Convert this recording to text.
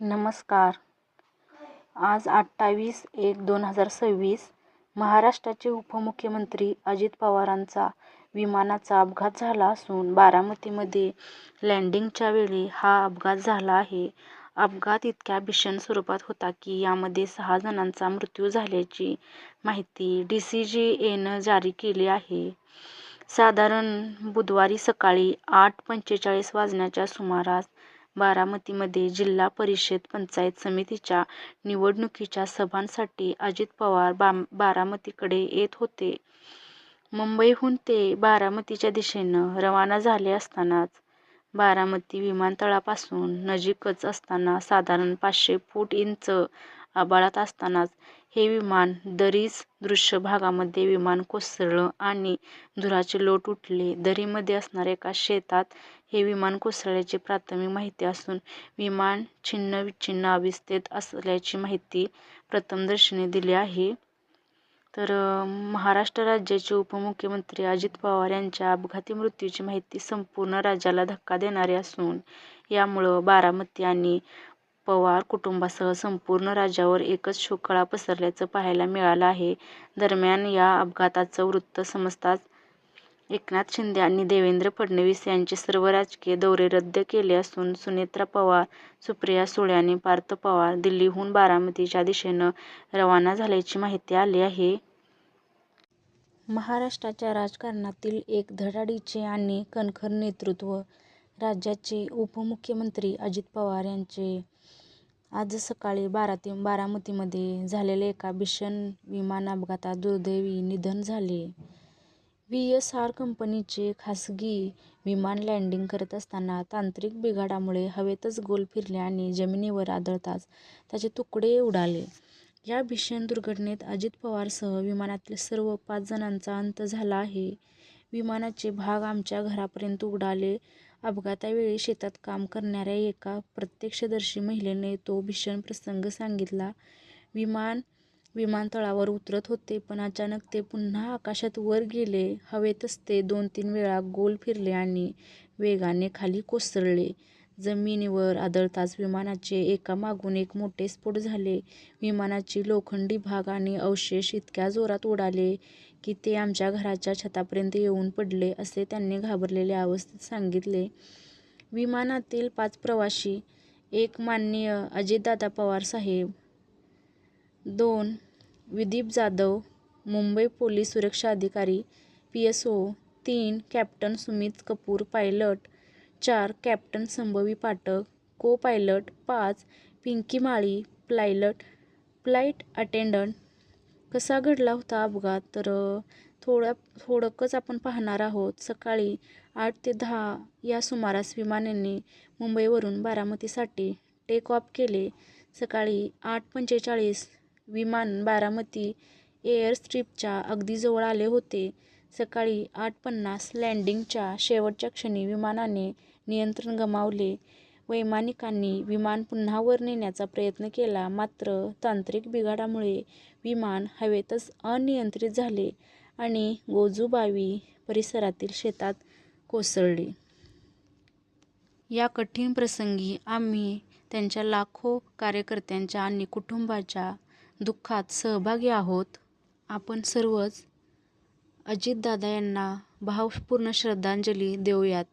नमस्कार. आज 28/1/2026 महाराष्ट्राचे उपमुख्यमंत्री अजित पवारांचा विमानाचा अपघात झाला असून बारामतीमध्ये लँडिंगच्या वेळी हा अपघात झाला आहे. अपघात इतक्या भीषण स्वरूपात होता की यामध्ये 6 जणांचा मृत्यू झाल्याची माहिती DCGAनं जारी केली आहे. साधारण बुधवारी सकाळी 8:45 वाजण्याच्या सुमारास बारामतीमध्ये जिल्हा परिषद पंचायत समितीच्या निवडणुकीच्या सभांसाठी अजित पवार बारामतीकडे येत होते. मुंबईहून ते बारामतीच्या दिशेनं रवाना झाले असतानाच बारामती विमानतळापासून नजीकच असताना साधारण 500 फूट इंच आभाळात असतानाच हे विमान दरीच दृश्य भागामध्ये विमान कोसळलं आणि धुराचे लोट उठले. दरीमध्ये असणाऱ्या एका शेतात हे विमान कोसळल्याची प्राथमिक माहिती असून विमान छिन्नविच्छिन्न अवस्थेत असल्याची माहिती प्रथमदर्शनी दिली आहे. तर महाराष्ट्र राज्याचे उपमुख्यमंत्री अजित पवार यांच्या अपघाती मृत्यूची माहिती संपूर्ण राज्याला धक्का देणारी असून यामुळं बारामती आणि पवार कुटुंबासह संपूर्ण राज्यावर एकच शोककळा पसरल्याचं पाहायला मिळालं आहे. दरम्यान या अपघाताचं वृत्त समजताच एकनाथ शिंदे आणि देवेंद्र फडणवीस यांचे सर्व राजकीय दौरे रद्द केले असून सुनेत्रा पवार, सुप्रिया सुळे आणि पार्थ पवार दिल्लीहून बारामतीच्या दिशेनं रवाना झाल्याची माहिती आली आहे. महाराष्ट्राच्या राजकारणातील एक धडाडीचे आणि कणखर नेतृत्व राज्याचे उपमुख्यमंत्री अजित पवार यांचे आज सकाळी बारामतीमध्ये झालेल्या एका भीषण विमान अपघातात दुर्दैवी निधन झाले. VSR कंपनीचे खासगी विमान लँडिंग करत असताना तांत्रिक बिघाडामुळे हवेतच गोल फिरले आणि जमिनीवर आदळताच त्याचे तुकडे उडाले. या भीषण दुर्घटनेत अजित पवारसह विमानातील सर्व 5 जणांचा अंत झाला आहे. विमानाचे भाग आमच्या घरापर्यंत उडाले. अपघातावेळी शेतात काम करणाऱ्या एका प्रत्यक्षदर्शी महिलेने तो भीषण प्रसंग सांगितला. विमानतळावर उतरत होते पण अचानक ते पुन्हा आकाशात वर गेले. हवेतच ते 2-3 वेळा गोल फिरले आणि वेगाने खाली कोसळले. जमिनीवर आदळताच विमानाचे एकामागून एक मोठे स्फोट झाले. विमानाची लोखंडी भाग आणि अवशेष इतक्या जोरात उडाले की ते आमच्या घराच्या छतापर्यंत येऊन पडले, असे त्यांनी घाबरलेल्या अवस्थेत सांगितले. विमानातील 5 प्रवासी, 1 माननीय अजितदादा पवार साहेब, 2 विदीप जाधव, मुंबई पोलीस सुरक्षा अधिकारी PSO, 3 captain Sumit Kapoor pilot, 4 captain Shambhavi Pathak को पायलट, 5 पिंकी माळी फ्लाईट अटेंडंट. कसा घडला होता अपघात तर थोडकंच आपण पाहणार आहोत. सकाळी 8 ते 10 या सुमारास विमानाने मुंबईवरून बारामतीसाठी टेक ऑफ केले. सकाळी 8:45 विमान बारामती एअरस्ट्रीपच्या अगदी जवळ आले होते. सकाळी 8:50 लँडिंगच्या शेवटच्या क्षणी विमानाने नियंत्रण गमावले. वैमानिकांनी विमान पुन्हा वर नेण्याचा प्रयत्न केला मात्र तांत्रिक बिघाडामुळे विमान हवेतच अनियंत्रित झाले आणि गोजूबावी परिसरातील शेतात कोसळले. या कठीण प्रसंगी आम्ही त्यांच्या लाखो कार्यकर्त्यांच्या आणि कुटुंबाच्या दुःखात सहभागी आहोत. आपण सर्वच अजितदादा यांना भावपूर्ण श्रद्धांजली देऊयात.